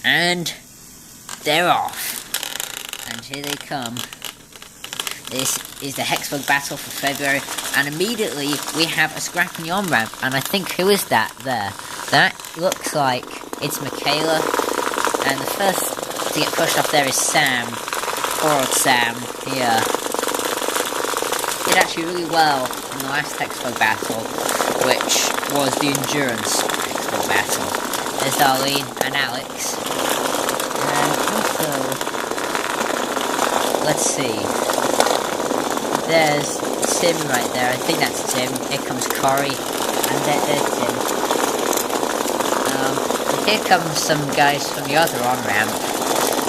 And they're off. And here they come. This is the hexbug battle for February, and immediately we have a scrap in the on-ramp, and I think, who is that there? That looks like it's Michaela, and the first to get pushed off there is Sam. Poor old Sam. He did actually really well in the last hexbug battle, which was the endurance hexbug battle. There's Darlene and Alex, and also, let's see. There's Tim right there. I think that's Tim. Here comes Corey. And there's Tim. Here comes some guys from the other on-ramp.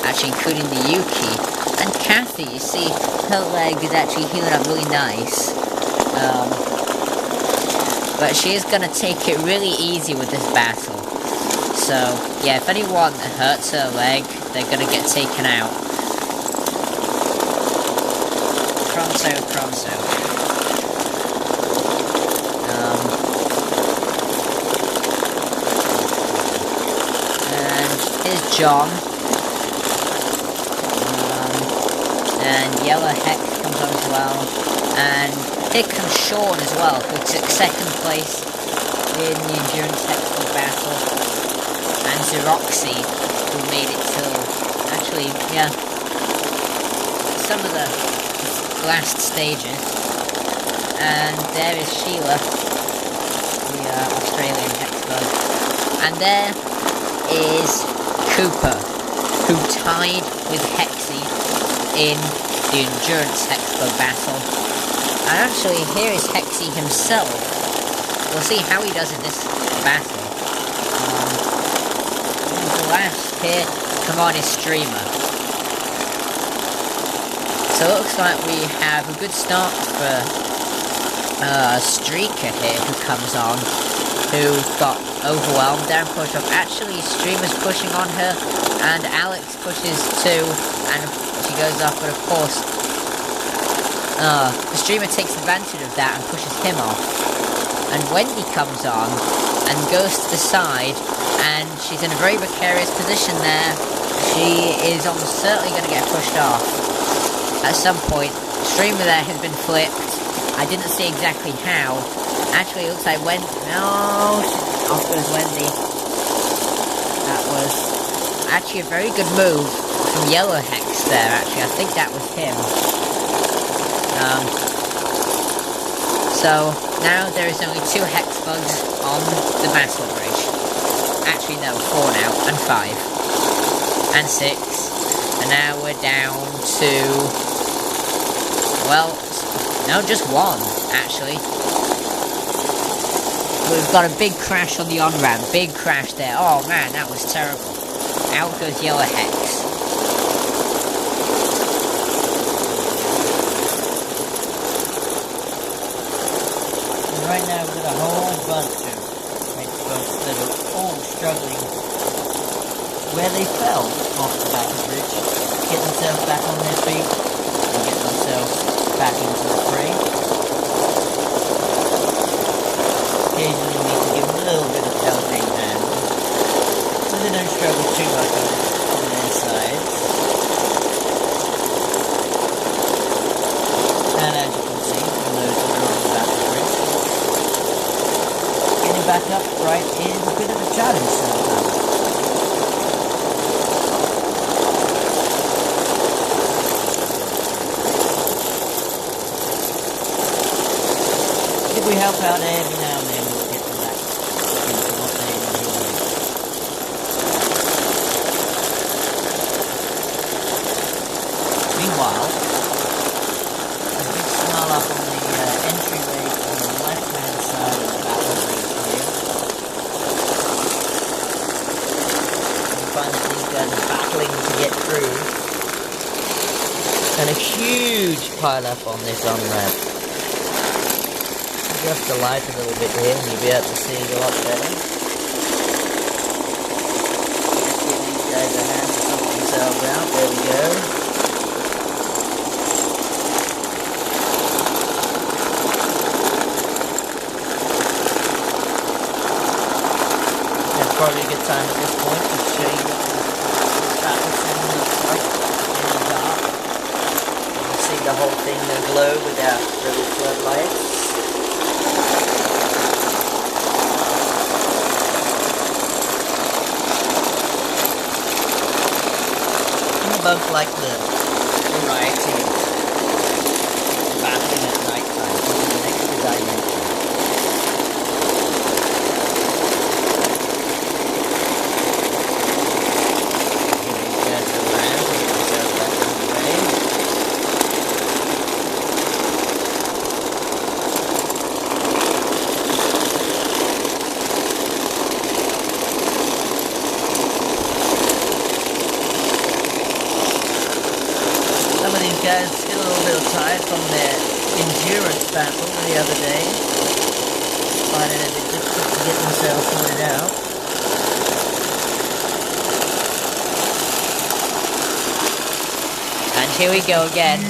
Actually, including the Yuki. And Kathy, you see, her leg is actually healing up really nice. But she is going to take it really easy with this battle. So, yeah, if anyone hurts her leg, they're going to get taken out. Pronto. And here's John. And Yellow Hex comes on as well. And here comes Sean as well, who took second place in the endurance hexbug battle. And Xeroxy, who made it till, actually, yeah, some of the last stages. And there is Sheila, the Australian hexbug. And there is Cooper, who tied with Hexy in the endurance hexbug battle. And actually, here is Hexy himself. We'll see how he does in this battle. And the last here, come on, is Streamer. So it looks like we have a good start for a streaker here who comes on, who got overwhelmed there and pushed off. Actually, Streamer's pushing on her, and Alex pushes too, and she goes off, but of course, the Streamer takes advantage of that and pushes him off. And Wendy comes on and goes to the side, and she's in a very precarious position there. She is almost certainly going to get pushed off. At some point, Streamer there has been flipped. I didn't see exactly how. Actually, it looks like Wendy. No, off goes Wendy. That was actually a very good move from Yellow Hex there. Actually, I think that was him. So now there is only 2 hexbugs on the battle bridge. Actually, no, 4 now, and 5, and 6, and now we're down to, well, no, just 1, actually. We've got a big crash on the on-ramp, big crash there. Oh man, that was terrible. Out goes Yellow Hex. And right now we've got a whole bunch of hexbugs that are all struggling where they fell off the battle bridge. Get themselves back on their feet and get themselves back into the fray. Occasionally we need to give them a little bit of helping hand, so they don't struggle too much on their sides. And as you can see from those that are on the battle bridge, getting back upright is a bit of a challenge sometimes. If we help out every now and then, we'll get them back into what they enjoy. Meanwhile, a big smile up on the entryway on the left-hand side of the battle bridge here. You find that these guys are battling to get through. And a huge pile-up on this on-ramp. Just the light a little bit here and you'll be able to see it a lot better. Let's give these guys a hand to sort themselves out. There we go. That's probably a good time at this point to show you making the whole thing glow without little floodlights. Bugs like the variety of battling at night time, gives an extra dimension. Some of these guys get a little tired from their endurance battle the other day. Finding it a bit difficult to get themselves sorted out. And here we go again.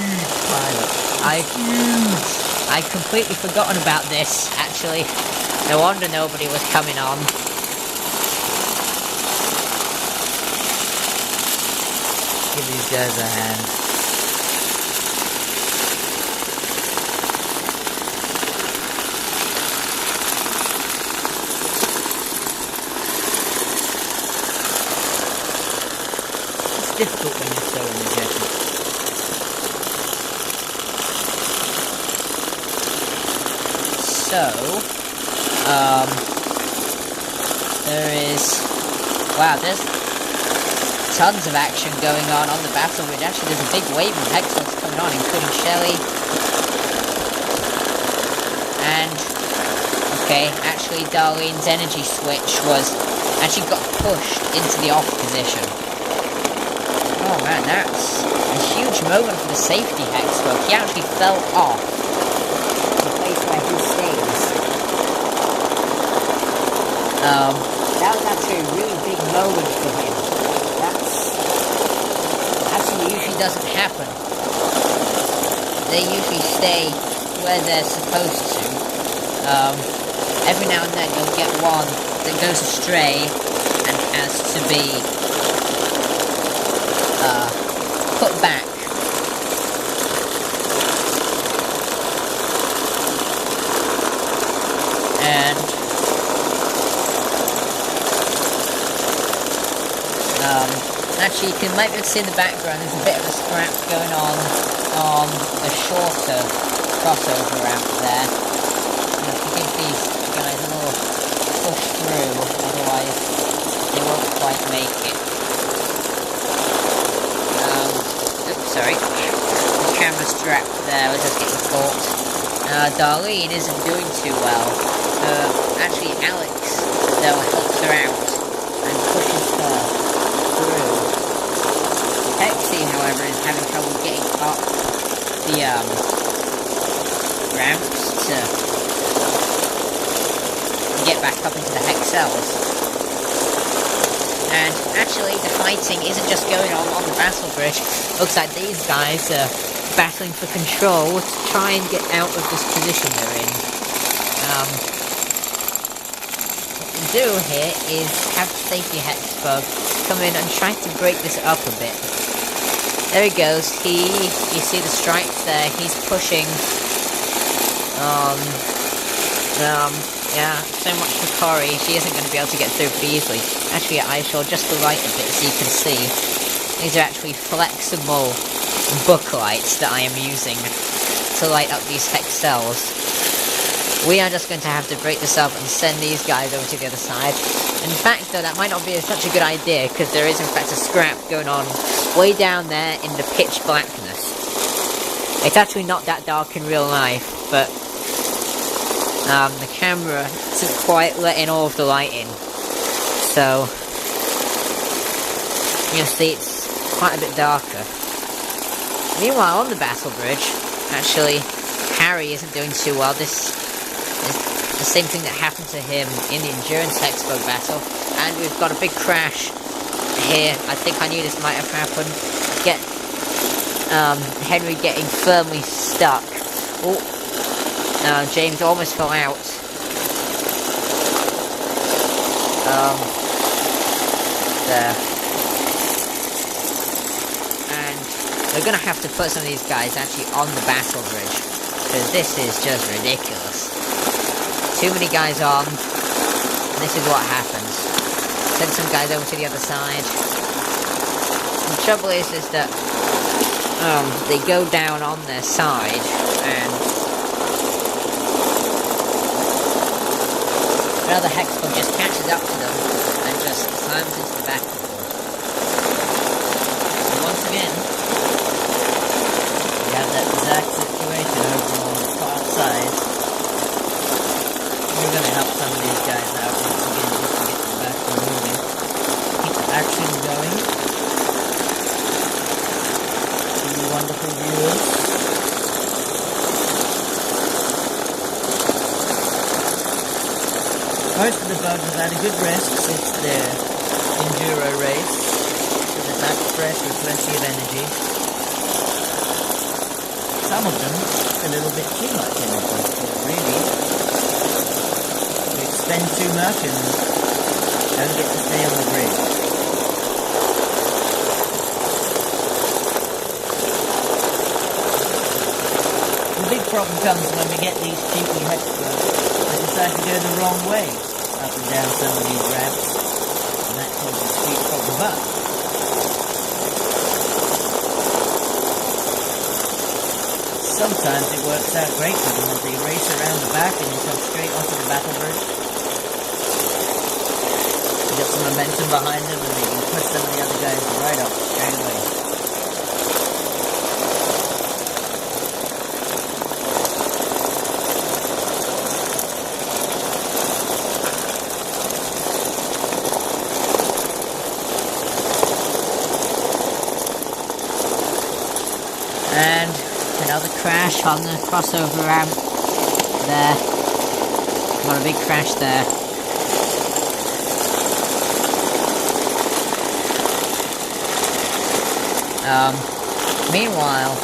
I'd completely forgotten about this, actually. No wonder nobody was coming on. Give these guys a hand. Difficult when you're so energetic. So, there is, wow, there's tons of action going on the battle bridge. Actually, there's a big wave of hexbugs coming on, including Shelly. And, okay, actually Darlene's energy switch actually got pushed into the off position. Oh man, that's a huge moment for the safety hexbug. He actually fell off the place where he stays. That was actually a really big moment for him. That's actually usually doesn't happen. They usually stay where they're supposed to. Every now and then you'll get one that goes astray and has to be put back. And actually you might be able to see in the background there's a bit of a scrap going on the shorter crossover ramp there. You have to give these guys a little push through, otherwise they won't quite make it. Sorry, the camera's trapped there, we're just getting caught. Darlene isn't doing too well. Actually, Alex, though, helps her out and pushes her through. Hexy, however, is having trouble getting up the ramps to get back up into the hex cells. And actually, the fighting isn't just going on the battle bridge. Looks like these guys are battling for control to try and get out of this position they're in. What we do here is have the safety hexbug come in and try to break this up a bit. There he goes. You see the stripes there. He's pushing. Yeah, so much for Corey. She isn't going to be able to get through pretty easily. Actually, I shall just the right a bit so you can see. These are actually flexible book lights that I am using to light up these hex cells. We are just going to have to break this up and send these guys over to the other side. In fact, though, that might not be such a good idea, because there is in fact a scrap going on way down there in the pitch blackness. It's actually not that dark in real life, but the camera isn't quite letting all of the light in. So, you'll see it's quite a bit darker. Meanwhile, on the battle bridge, actually, Harry isn't doing too well. This is the same thing that happened to him in the endurance hexbug battle. And we've got a big crash here. I think I knew this might have happened. Henry getting firmly stuck. Oh, James almost fell out. There. And we're gonna have to put some of these guys actually on the battle bridge, because this is just ridiculous. Too many guys on, and this is what happens. Send some guys over to the other side. The trouble is that they go down on their side, and another hexbug just catches up to them and just climbs into the battlefield. And once again, we have that exact situation over on the far side. We're going to help some of these guys out once again just to get them back and moving. Keep the action going. You wonderful viewers. Most of the bugs have had a good rest since their enduro race. So they're back fresh with plenty of energy. Some of them a little bit too much energy, really. They spend too much and don't get to stay on the bridge. The big problem comes when we get these cheeky hexbugs that decide to go the wrong way up and down some of these ramps, and that causes a huge problem. But sometimes it works out great for them as they race around the back and then come straight onto the battle bridge. They got some momentum behind them and they can push some of the other guys right up straight away. And another crash on the crossover ramp there. Got a big crash there. Meanwhile,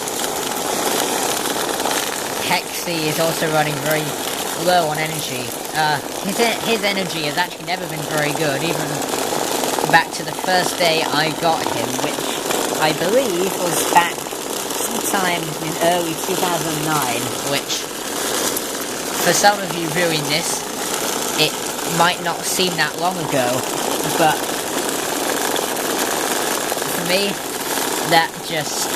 Hexy is also running very low on energy. His energy has actually never been very good, even back to the first day I got him, which I believe was back sometime in early 2009, which, for some of you viewing this, it might not seem that long ago, but for me, that just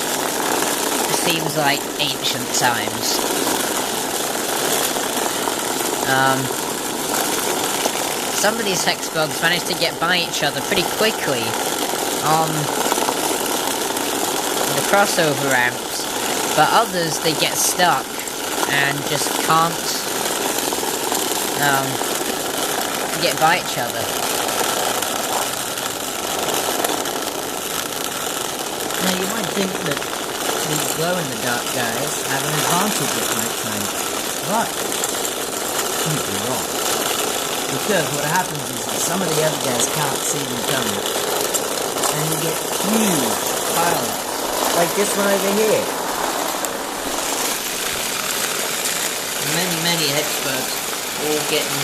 seems like ancient times. Some of these hexbugs manage to get by each other pretty quickly on the crossover ramps, but others, they get stuck and just can't get by each other. Now you might think that these glow-in-the-dark guys have an advantage at night time, but you'd be wrong. Because what happens is that some of the other guys can't see them coming, and you get huge pile-ups, like this one over here. Many hexbugs all getting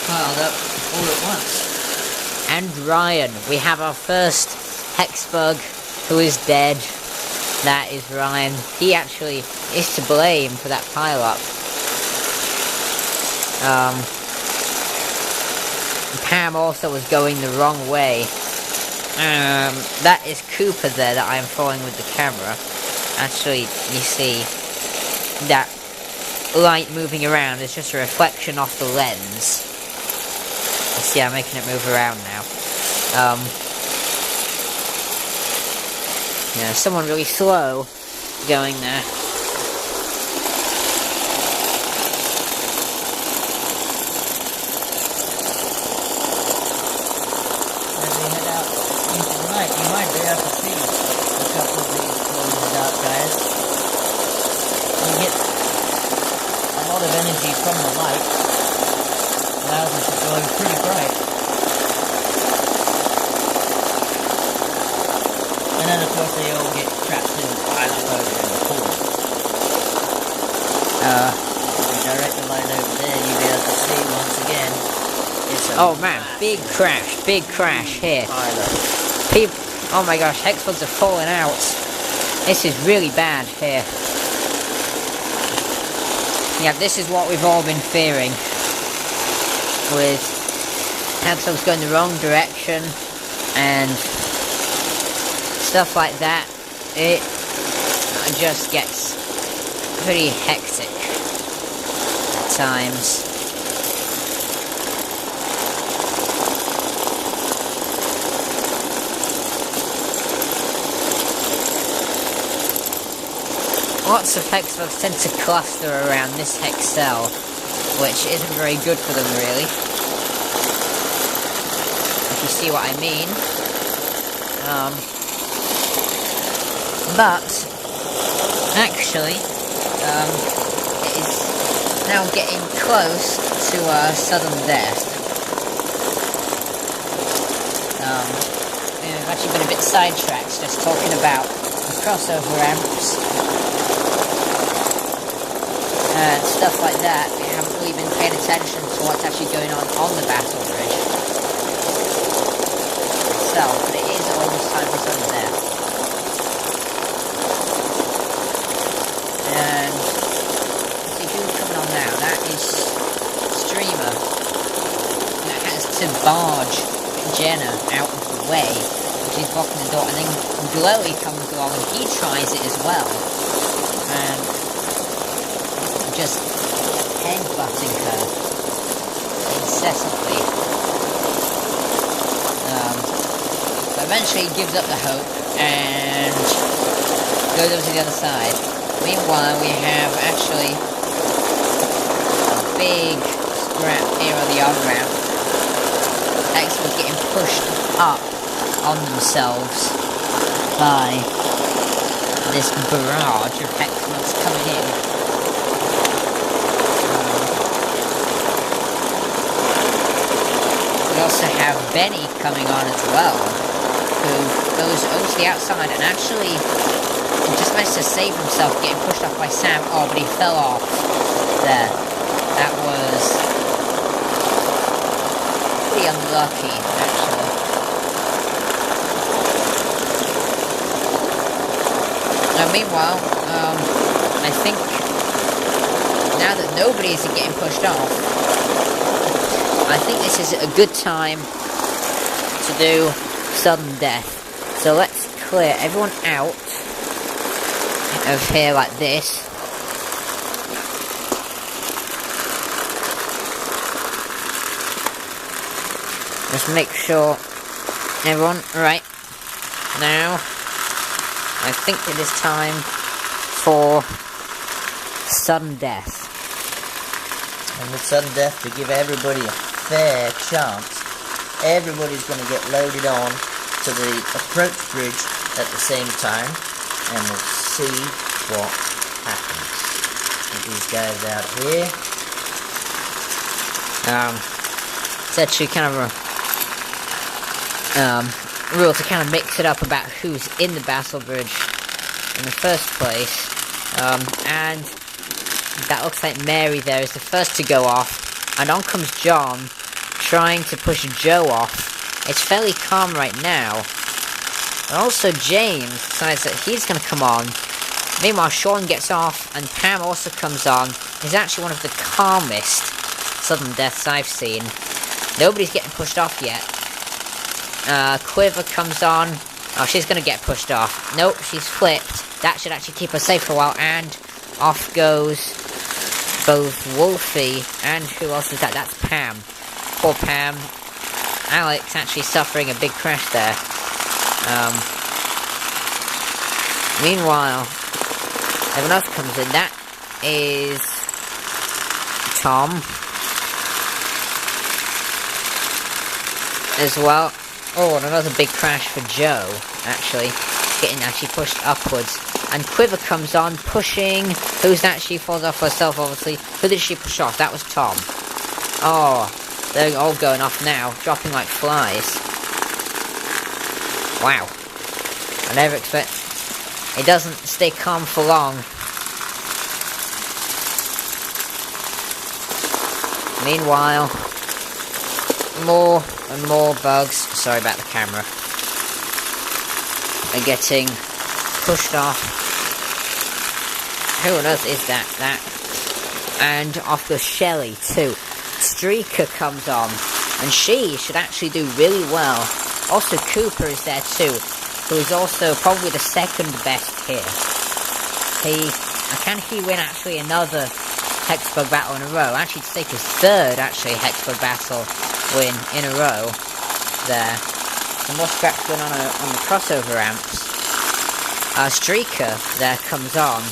piled up all at once. And Ryan, we have our first hexbug who is dead. That is Ryan. He actually is to blame for that pile-up. Pam also was going the wrong way. That is Cooper there that I am following with the camera. Actually, you see that light moving around is just a reflection off the lens. You see I'm making it move around now. Yeah, someone really slow going there. As we head out into the night, you might be able to see a couple of these glow-in-the-dark guys. You get a lot of energy from the light, allows them to glow pretty bright. And then of course they all get trapped in the pile up over in the corner. If we direct the light over there, you'll be able to see once again. It's a oh man, big crash here. People, oh my gosh, hexbugs are falling out. This is really bad here. Yeah, this is what we've all been fearing. With hexbugs going the wrong direction and stuff like that, it just gets pretty hectic at times. Lots of hexbugs tend to cluster around this hex cell, which isn't very good for them really, if you see what I mean. But actually, it is now getting close to sudden death. I've actually been a bit sidetracked just talking about the crossover ramps and stuff like that. We haven't really been paying attention to what's actually going on the battle bridge itself, but it is almost time for sudden death. And see who's coming on now. That is Streamer. That has to barge Jenna out of the way. She's blocking the door, and then Glowy comes along and he tries it as well. And just headbutting her incessantly. But eventually he gives up the hope and goes over to the other side. Meanwhile, we have actually a big scrap here on the on-ramp. Hexbugs getting pushed up on themselves by this barrage of hexbugs coming in. We also have Benny coming on as well, who goes over to the outside and actually just managed to save himself getting pushed off by Sam. Oh, but he fell off there. That was pretty unlucky, actually. Now, meanwhile, I think now that nobody is getting pushed off, I think this is a good time to do sudden death. So let's clear everyone out of here like this. Just make sure everyone, right, now I think it is time for sudden death. And with sudden death, to give everybody a fair chance, everybody's going to get loaded on to the approach bridge at the same time, and we'll see what happens. Get these guys out here. It's actually kind of a rule to kind of mix it up about who's in the battle bridge in the first place. And that looks like Mary there is the first to go off, and on comes John trying to push Joe off. It's fairly calm right now. And also James decides that he's going to come on. Meanwhile, Sean gets off, and Pam also comes on. He's actually one of the calmest sudden deaths I've seen. Nobody's getting pushed off yet. Quiver comes on. Oh, she's going to get pushed off. Nope, she's flipped. That should actually keep her safe for a while, and off goes both Wolfie and who else is that? That's Pam. Poor Pam. Alex actually suffering a big crash there. Meanwhile, everyone else comes in. That is Tom as well. Oh, and another big crash for Joe, actually. Getting actually pushed upwards. And Quiver comes on, pushing. Who's that? She falls off herself, obviously. Who did she push off? That was Tom. Oh, they're all going off now, dropping like flies. Wow. I never expect... It doesn't stay calm for long. Meanwhile, more and more bugs, sorry about the camera, are getting pushed off. Who on earth is that? And off goes Shelly too. Streaker comes on, and she should actually do really well. Also Cooper is there too, who is also probably the second best here. Can he win actually another hexbug battle in a row? Actually, to take his third actually hexbug battle win in a row. There, some more scraps going on the crossover ramps. Streaker there comes on.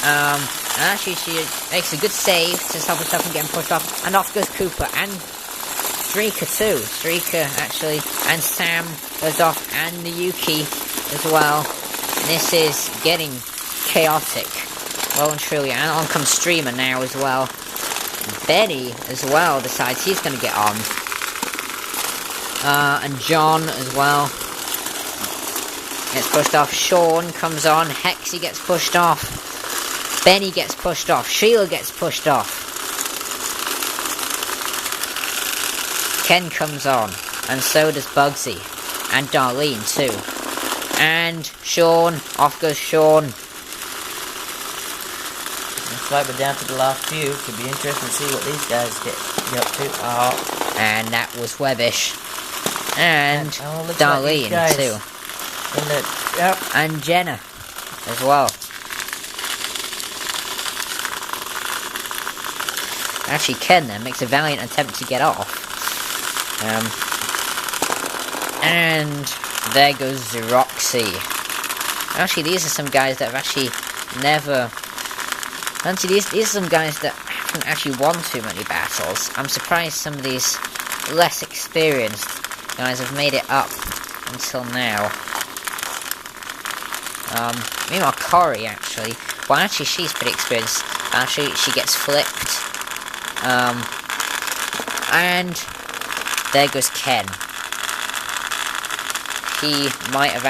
And actually she makes a good save to stop herself from getting pushed off, and off goes Cooper and Streaker too. Streaker actually, and Sam goes off, and the Yuki as well. And this is getting chaotic, well and truly. And on comes Streamer now as well. Benny as well decides he's going to get on. And John as well gets pushed off. Sean comes on. Hexy gets pushed off. Benny gets pushed off. Sheila gets pushed off. Ken comes on. And so does Bugsy. And Darlene too. And Sean. Off goes Sean. Looks like we're down to the last few. Could be interesting to see what these guys get up to. Oh. And that was Webbish. And Darlene like too. Yep. And Jenna as well. Actually, Ken then makes a valiant attempt to get off. And there goes Roxy. Actually, these are some guys that have actually never... these are some guys that haven't actually won too many battles. I'm surprised some of these less experienced guys have made it up until now. Meanwhile, Corey actually... well, actually, she's pretty experienced. Actually, she gets flipped. And there goes Ken. He might have...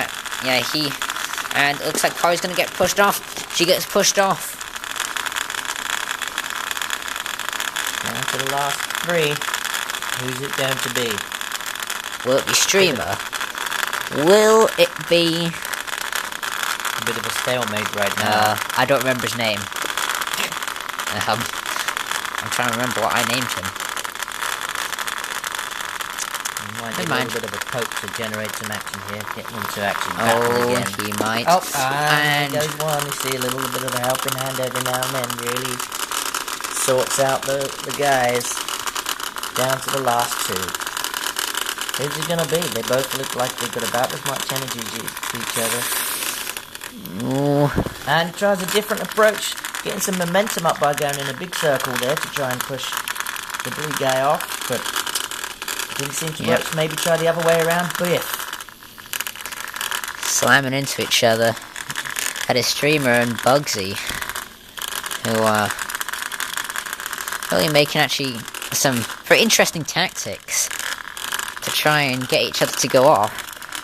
and it looks like Corey's going to get pushed off. She gets pushed off. Down to the last three. Who's it going to be? Will it be Streamer? Will it be... a bit of a stalemate right now. I don't remember his name. I'm trying to remember what I named him. You might need a little bit of a poke to generate some action here. Get him to actually battle again. He might. Oh, and there goes one. You see a little bit of a helping hand every now and then. Really sorts out the guys. Down to the last two. Who's it gonna be? They both look like they've got about as much energy to each other. Ooh. And tries a different approach. Getting some momentum up by going in a big circle there to try and push the blue guy off, but didn't seem to work. Maybe try the other way around. Biff. Slamming into each other. Had a Streamer and Bugsy, who are really making actually some very interesting tactics to try and get each other to go off.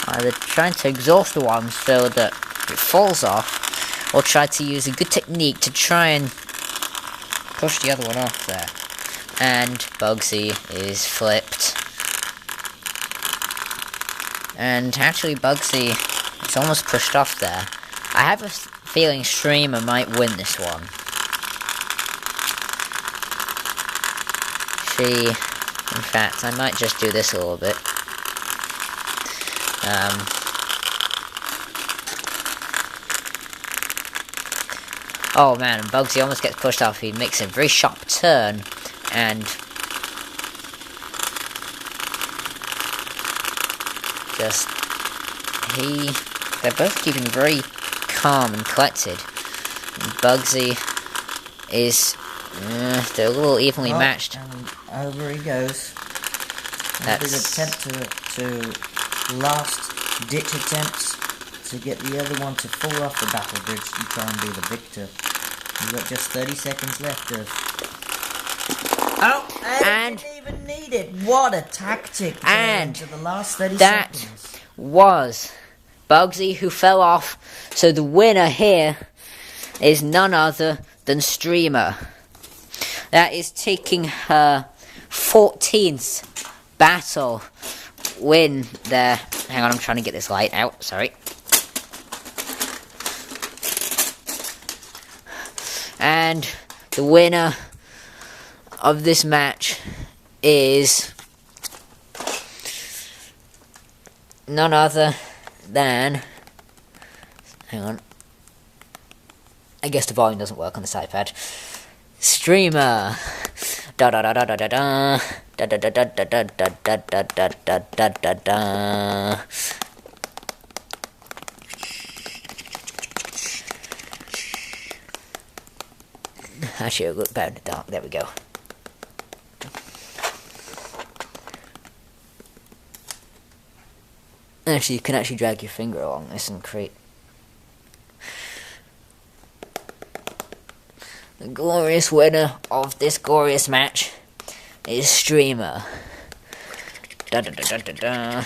Either trying to exhaust the one so that it falls off, or try to use a good technique to try and push the other one off there. And Bugsy is flipped. And actually Bugsy is almost pushed off there. I have a feeling Streamer might win this one. In fact, I might just do this a little bit. Oh man, Bugsy almost gets pushed off. He makes a very sharp turn, and they're both keeping very calm and collected. And Bugsy is, they're a little evenly matched. And over he goes. A big attempt to last ditch attempts to get the other one to fall off the battle bridge and try and be the victor. You've got just 30 seconds left of... oh, and didn't even need it. What a tactic to and to the last 30 that seconds. Was Bugsy who fell off. So the winner here is none other than Streamer. That is taking her 14th battle win there. Hang on, I'm trying to get this light out, sorry. And the winner of this match is none other than, hang on, I guess the volume doesn't work on this iPad. Streamer. Da da da da da da da da da da da da da da da da da da da. Actually, it'll look better in the dark. There we go. Actually, you can actually drag your finger along this and create. The glorious winner of this glorious match is Streamer. Da da da da da da.